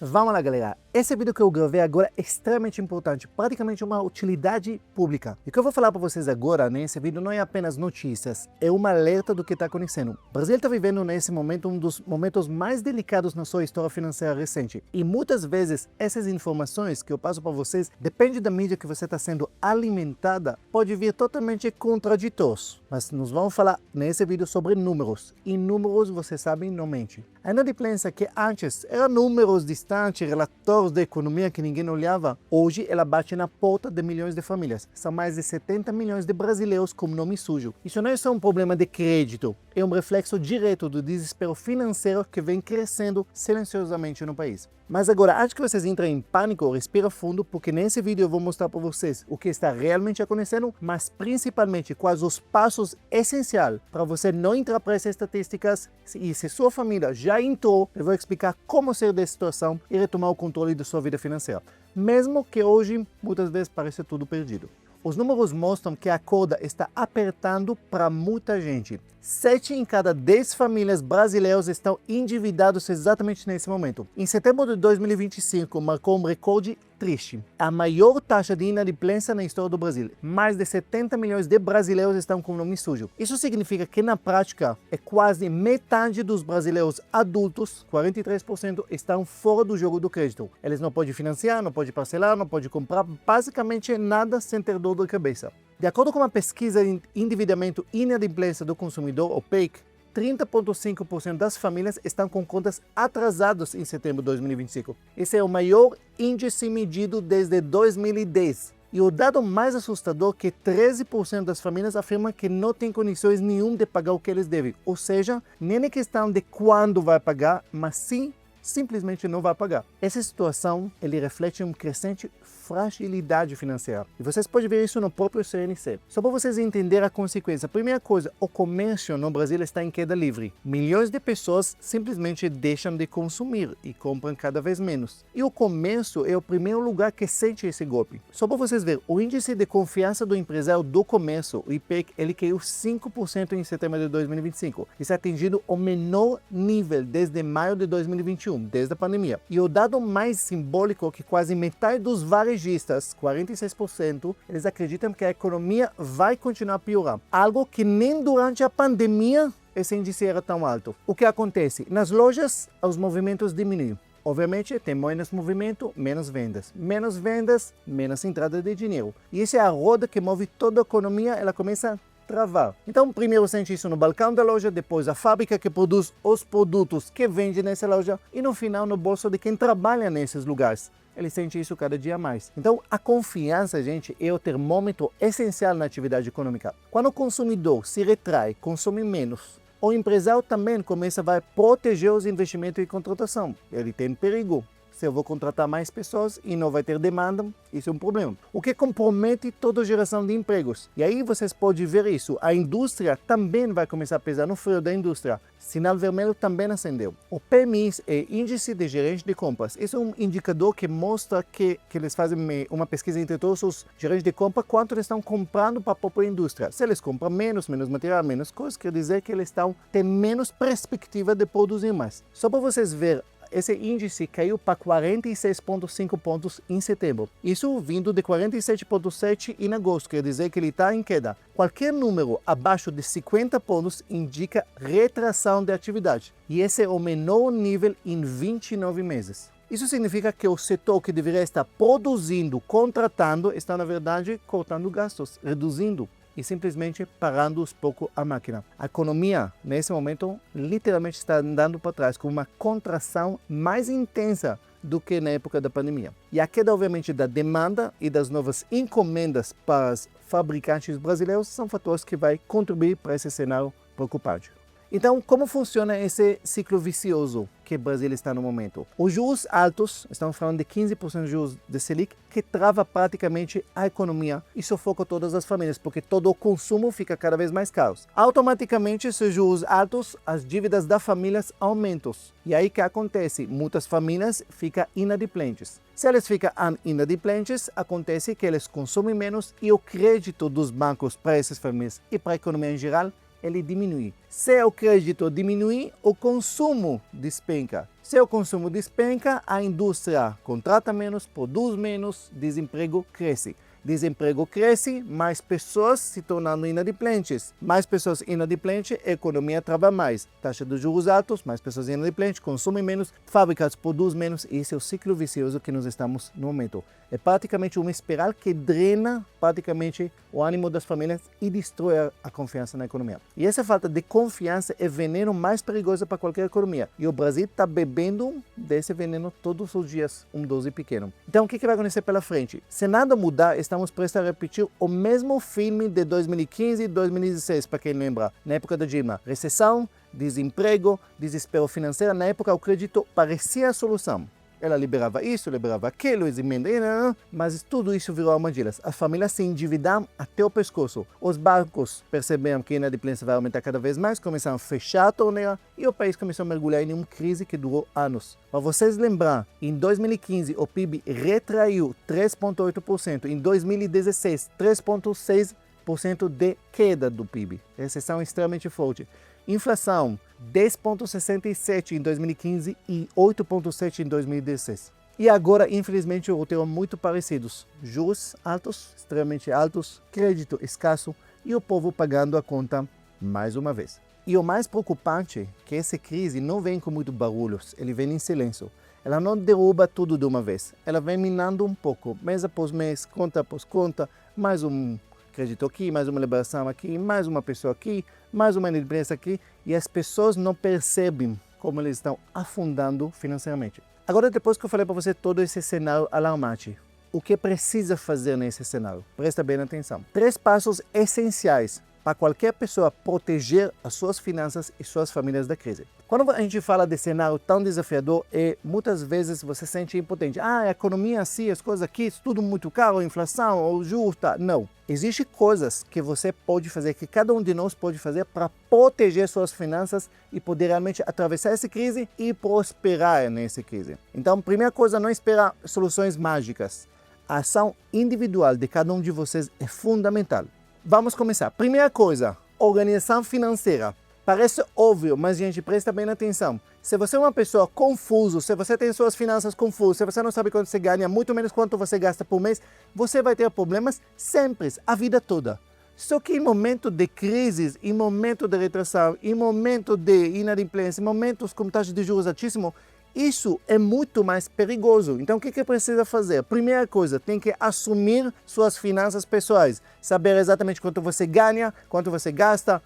Vamos lá, galera. Esse vídeo que eu gravei agora é extremamente importante, praticamente uma utilidade pública. E o que eu vou falar para vocês agora nesse vídeo não é apenas notícias, é um alerta do que está acontecendo. O Brasil está vivendo nesse momento um dos momentos mais delicados na sua história financeira recente. E muitas vezes essas informações que eu passo para vocês, depende da mídia que você está sendo alimentada, pode vir totalmente contraditórios. Mas nós vamos falar nesse vídeo sobre números. E números, vocês sabem, não mente. A inadimplência que antes eram números distantes, relatórios da economia que ninguém olhava, hoje ela bate na porta de milhões de famílias. São mais de 70 milhões de brasileiros com nome sujo. Isso não é só um problema de crédito, é um reflexo direto do desespero financeiro que vem crescendo silenciosamente no país. Mas agora, antes que vocês entrem em pânico, respira fundo, porque nesse vídeo eu vou mostrar para vocês o que está realmente acontecendo, mas principalmente quais os passos essenciais para você não entrar para essas estatísticas. E se sua família já entrou, eu vou explicar como sair dessa situação e retomar o controle da sua vida financeira. Mesmo que hoje, muitas vezes, pareça tudo perdido. Os números mostram que a corda está apertando para muita gente. 7 em cada 10 famílias brasileiras estão endividados exatamente nesse momento. Em setembro de 2025, marcou um recorde triste. A maior taxa de inadimplência na história do Brasil. Mais de 70 milhões de brasileiros estão com o nome sujo. Isso significa que, na prática, é quase metade dos brasileiros adultos, 43%, estão fora do jogo do crédito. Eles não podem financiar, não podem parcelar, não podem comprar basicamente nada sem ter dor de cabeça. De acordo com uma pesquisa de endividamento e inadimplência do consumidor, o PEIC, 30,5% das famílias estão com contas atrasadas em setembro de 2025. Esse é o maior índice medido desde 2010. E o dado mais assustador é que 13% das famílias afirmam que não têm condições nenhuma de pagar o que eles devem. Ou seja, nem é questão de quando vai pagar, mas sim simplesmente não vai pagar. Essa situação ele reflete uma crescente fragilidade financeira. E vocês podem ver isso no próprio CNC. Só para vocês entenderem a consequência. Primeira coisa, o comércio no Brasil está em queda livre. Milhões de pessoas simplesmente deixam de consumir e compram cada vez menos. E o comércio é o primeiro lugar que sente esse golpe. Só para vocês verem, o índice de confiança do empresário do comércio, o IPEC, ele caiu 5% em setembro de 2025. Isso é atingido o menor nível desde maio de 2021. Desde a pandemia. E o dado mais simbólico é que quase metade dos varejistas, 46%, eles acreditam que a economia vai continuar a piorar. Algo que nem durante a pandemia esse índice era tão alto. O que acontece? Nas lojas, os movimentos diminuem. Obviamente, tem menos movimento, menos vendas. Menos vendas, menos entrada de dinheiro. E essa é a roda que move toda a economia, ela começa a travar. Então, primeiro sente isso no balcão da loja, depois a fábrica que produz os produtos que vende nessa loja e no final no bolso de quem trabalha nesses lugares. Ele sente isso cada dia mais. Então, a confiança, gente, é o termômetro essencial na atividade econômica. Quando o consumidor se retrai, consome menos, o empresário também começa a proteger os investimentos e contratação. Ele tem perigo. Se eu vou contratar mais pessoas e não vai ter demanda, isso é um problema. O que compromete toda a geração de empregos. E aí vocês podem ver isso. A indústria também vai começar a pesar no freio da indústria. Sinal vermelho também acendeu. O PMI é Índice de Gerente de Compras. Esse é um indicador que mostra que eles fazem uma pesquisa entre todos os gerentes de compra, quanto eles estão comprando para a própria indústria. Se eles compram menos material, menos coisas, quer dizer que eles têm menos perspectiva de produzir mais. Só para vocês verem, esse índice caiu para 46,5 pontos em setembro. Isso vindo de 47,7 em agosto, quer dizer que ele está em queda. Qualquer número abaixo de 50 pontos indica retração de atividade. E esse é o menor nível em 29 meses. Isso significa que o setor que deveria estar produzindo, contratando, está na verdade cortando gastos, reduzindo e simplesmente parando aos poucos a máquina. A economia, nesse momento, literalmente está andando para trás, com uma contração mais intensa do que na época da pandemia. E a queda, obviamente, da demanda e das novas encomendas para os fabricantes brasileiros são fatores que vão contribuir para esse cenário preocupante. Então, como funciona esse ciclo vicioso que o Brasil está no momento? Os juros altos, estamos falando de 15% de juros de Selic, que trava praticamente a economia e sufoca todas as famílias, porque todo o consumo fica cada vez mais caro. Automaticamente, esses juros altos, as dívidas das famílias aumentam. E aí o que acontece? Muitas famílias ficam inadimplentes. Se elas ficam inadimplentes, acontece que eles consomem menos e o crédito dos bancos para essas famílias e para a economia em geral ele diminui. Se o crédito diminuir, o consumo despenca. Se o consumo despenca, a indústria contrata menos, produz menos, desemprego cresce. Desemprego cresce, mais pessoas se tornando inadimplentes. Mais pessoas inadimplentes, a economia trava mais. Taxa de juros altos, mais pessoas inadimplentes, consomem menos, fábricas produzem menos. E esse é o ciclo vicioso que nós estamos no momento. É praticamente uma espiral que drena praticamente o ânimo das famílias e destrói a confiança na economia. E essa falta de confiança é veneno mais perigoso para qualquer economia. E o Brasil está bebendo desse veneno todos os dias, um dose pequeno. Então, o que vai acontecer pela frente? Se nada mudar, estamos prestes a repetir o mesmo filme de 2015 e 2016, para quem lembra, na época da Dilma. Recessão, desemprego, desespero financeiro. Na época, o crédito parecia a solução. Ela liberava isso, liberava aquilo, emenda, mas tudo isso virou armadilhas. As famílias se endividaram até o pescoço. Os bancos perceberam que a inadimplência vai aumentar cada vez mais, começaram a fechar a torneira e o país começou a mergulhar em uma crise que durou anos. Para vocês lembrar, em 2015 o PIB retraiu 3,8%, em 2016 3,6% de queda do PIB. Recessão extremamente forte. Inflação 10,67 em 2015 e 8,7 em 2016. E agora, infelizmente, o roteiro é muito parecidos. Juros altos, extremamente altos, crédito escasso e o povo pagando a conta mais uma vez. E o mais preocupante é que essa crise não vem com muito barulhos, ele vem em silêncio. Ela não derruba tudo de uma vez, ela vem minando um pouco, mês após mês, conta após conta, mais um crédito aqui, mais uma liberação aqui, mais uma pessoa aqui, mais uma inadimplência aqui, e as pessoas não percebem como eles estão afundando financeiramente. Agora, depois que eu falei para você todo esse cenário alarmante, o que precisa fazer nesse cenário? Presta bem atenção. 3 passos essenciais para qualquer pessoa proteger as suas finanças e suas famílias da crise. Quando a gente fala de cenário tão desafiador, muitas vezes você se sente impotente. A economia assim, as coisas aqui, tudo muito caro, inflação, o juros, tá. Não. Existem coisas que você pode fazer, que cada um de nós pode fazer para proteger suas finanças e poder realmente atravessar essa crise e prosperar nessa crise. Então, primeira coisa, não esperar soluções mágicas. A ação individual de cada um de vocês é fundamental. Vamos começar. Primeira coisa, organização financeira. Parece óbvio, mas gente, presta bem atenção. Se você é uma pessoa confusa, se você tem suas finanças confusas, se você não sabe quanto você ganha, muito menos quanto você gasta por mês, você vai ter problemas sempre, a vida toda. Só que em momento de crises, em momento de retração, em momento de inadimplência, em momentos com taxa de juros altíssima, isso é muito mais perigoso. Então, o que precisa fazer? Primeira coisa, tem que assumir suas finanças pessoais. Saber exatamente quanto você ganha, quanto você gasta.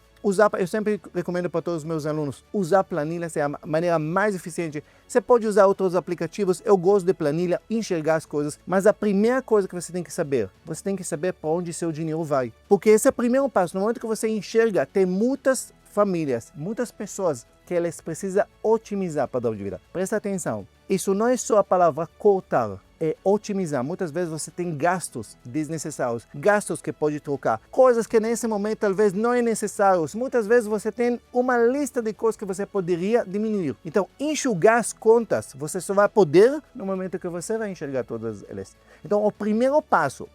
Eu sempre recomendo para todos os meus alunos, usar planilhas é a maneira mais eficiente. Você pode usar outros aplicativos, eu gosto de planilha, enxergar as coisas, mas a primeira coisa que você tem que saber para onde seu dinheiro vai. Porque esse é o primeiro passo. No momento que você enxerga, tem muitas famílias, muitas pessoas que elas precisam otimizar para dar dívida. Presta atenção, isso não é só a palavra cortar, é otimizar. Muitas vezes você tem gastos desnecessários, gastos que pode trocar, coisas que nesse momento talvez não é necessário. Muitas vezes você tem uma lista de coisas que você poderia diminuir. Então, enxugar as contas, você só vai poder no momento que você vai enxergar todas elas. Então, o primeiro passo,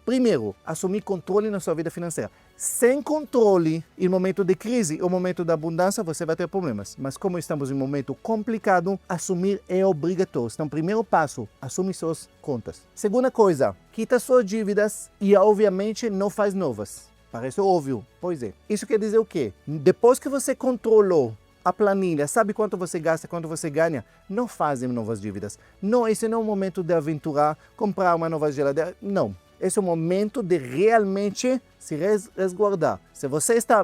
assumir controle na sua vida financeira. Sem controle, em momento de crise ou momento de abundância, você vai ter problemas. Mas como estamos em um momento complicado, assumir é obrigatório. Então, primeiro passo, assume suas contas. Segunda coisa, quita suas dívidas e, obviamente, não faz novas. Parece óbvio. Pois é. Isso quer dizer o quê? Depois que você controlou a planilha, sabe quanto você gasta, quanto você ganha, não fazem novas dívidas. Não, esse não é o momento de aventurar, comprar uma nova geladeira. Não. Esse é o momento de realmente se resguardar. Se você está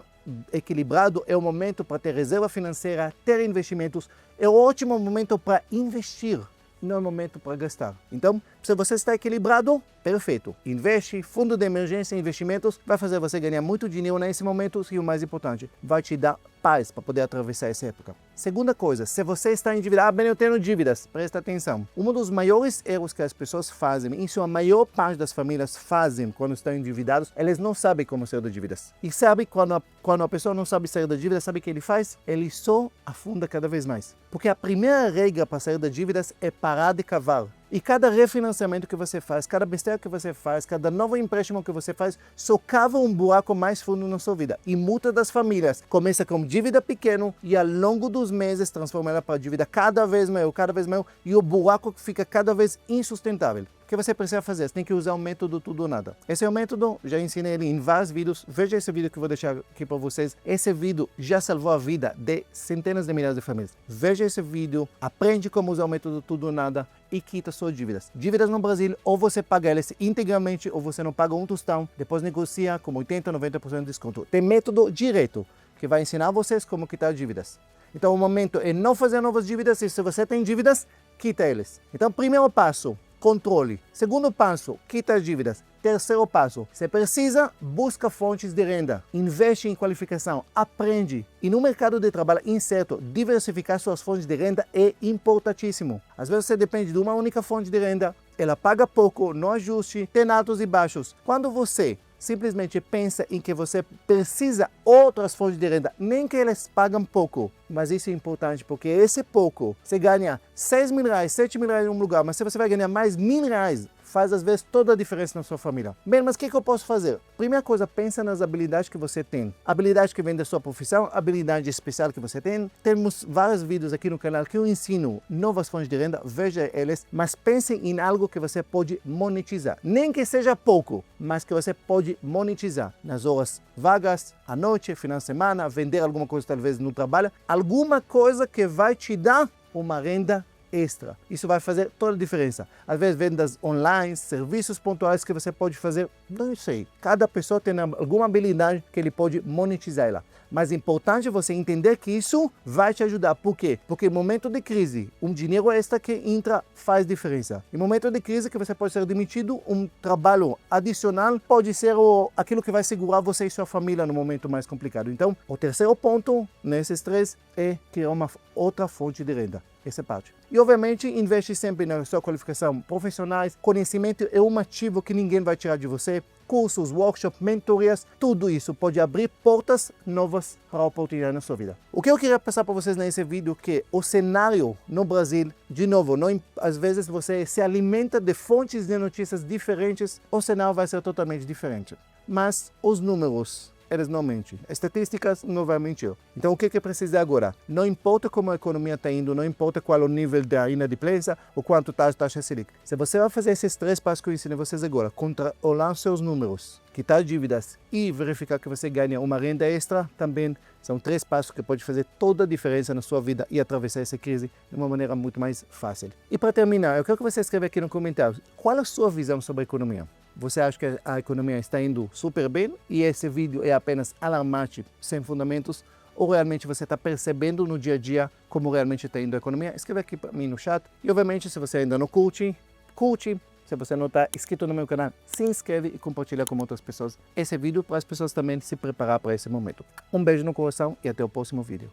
equilibrado, é o momento para ter reserva financeira, ter investimentos. É o ótimo momento para investir, não é o momento para gastar. Então, se você está equilibrado, perfeito. Investe, fundo de emergência, investimentos, vai fazer você ganhar muito dinheiro nesse momento e o mais importante, vai te dar paz para poder atravessar essa época. Segunda coisa, se você está endividado, bem, eu tenho dívidas, presta atenção. Um dos maiores erros que as pessoas fazem, isso a maior parte das famílias fazem quando estão endividados, eles não sabem como sair das dívidas. E sabe quando a pessoa não sabe sair da dívida, sabe o que ele faz? Ele só afunda cada vez mais. Porque a primeira regra para sair das dívidas é parar de cavar. E cada refinanciamento que você faz, cada besteira que você faz, cada novo empréstimo que você faz, só cava um buraco mais fundo na sua vida. E muitas das famílias começam com dívida pequena e ao longo dos meses transformam ela para dívida cada vez maior, e o buraco fica cada vez insustentável. O que você precisa fazer? Você tem que usar o método tudo ou nada. Esse é o método, já ensinei ele em vários vídeos. Veja esse vídeo que eu vou deixar aqui para vocês. Esse vídeo já salvou a vida de centenas de milhares de famílias. Veja esse vídeo, aprende como usar o método tudo ou nada e quita suas dívidas. Dívidas no Brasil, ou você paga elas integralmente, ou você não paga um tostão, depois negocia com 80, 90% de desconto. Tem método direto que vai ensinar vocês como quitar dívidas. Então o momento é não fazer novas dívidas, e se você tem dívidas, quita elas. Então primeiro passo, controle. Segundo passo, quita as dívidas. Terceiro passo, você precisa, busca fontes de renda, investe em qualificação, aprende. E no mercado de trabalho incerto, diversificar suas fontes de renda é importantíssimo. Às vezes você depende de uma única fonte de renda, ela paga pouco, no ajuste, tem altos e baixos. Quando você simplesmente pensa em que você precisa outras fontes de renda, nem que elas pagam pouco, mas isso é importante porque esse pouco, você ganha 6 mil reais, 7 mil reais em um lugar, mas se você vai ganhar mais 1.000 reais, faz às vezes toda a diferença na sua família. Bem, mas o que eu posso fazer? Primeira coisa, pensa nas habilidades que você tem. Habilidade que vem da sua profissão, habilidade especial que você tem. Temos vários vídeos aqui no canal que eu ensino novas fontes de renda, veja eles, mas pense em algo que você pode monetizar. Nem que seja pouco, mas que você pode monetizar nas horas vagas, à noite, final de semana, vender alguma coisa talvez no trabalho, alguma coisa que vai te dar uma renda extra. Isso vai fazer toda a diferença. Às vezes vendas online, serviços pontuais que você pode fazer, não sei. Cada pessoa tem alguma habilidade que ele pode monetizar ela. Mas é importante você entender que isso vai te ajudar. Por quê? Porque em momento de crise, um dinheiro extra que entra faz diferença. Em momento de crise que você pode ser demitido, um trabalho adicional pode ser aquilo que vai segurar você e sua família no momento mais complicado. Então, o terceiro ponto nesses três é criar uma outra fonte de renda. Essa parte. E obviamente investe sempre na sua qualificação profissionais. Conhecimento é um ativo que ninguém vai tirar de você. Cursos, workshops, mentorias, tudo isso pode abrir portas novas para oportunidades na sua vida. O que eu queria passar para vocês nesse vídeo é que o cenário no Brasil, de novo, às vezes você se alimenta de fontes de notícias diferentes, o cenário vai ser totalmente diferente. Mas os números, eles não mentem. Estatísticas não vão mentir. Então o que precisa agora? Não importa como a economia está indo, não importa qual é o nível da inadimplência ou quanto está a taxa Selic. Se você vai fazer esses três passos que eu ensinei vocês agora, controlar seus números, quitar dívidas e verificar que você ganha uma renda extra, também são três passos que podem fazer toda a diferença na sua vida e atravessar essa crise de uma maneira muito mais fácil. E para terminar, eu quero que você escreva aqui no comentário qual é a sua visão sobre a economia. Você acha que a economia está indo super bem e esse vídeo é apenas alarmante, sem fundamentos? Ou realmente você está percebendo no dia a dia como realmente está indo a economia? Escreva aqui para mim no chat. E obviamente, se você ainda não curte. Se você não está inscrito no meu canal, se inscreve e compartilha com outras pessoas esse vídeo para as pessoas também se preparar para esse momento. Um beijo no coração e até o próximo vídeo.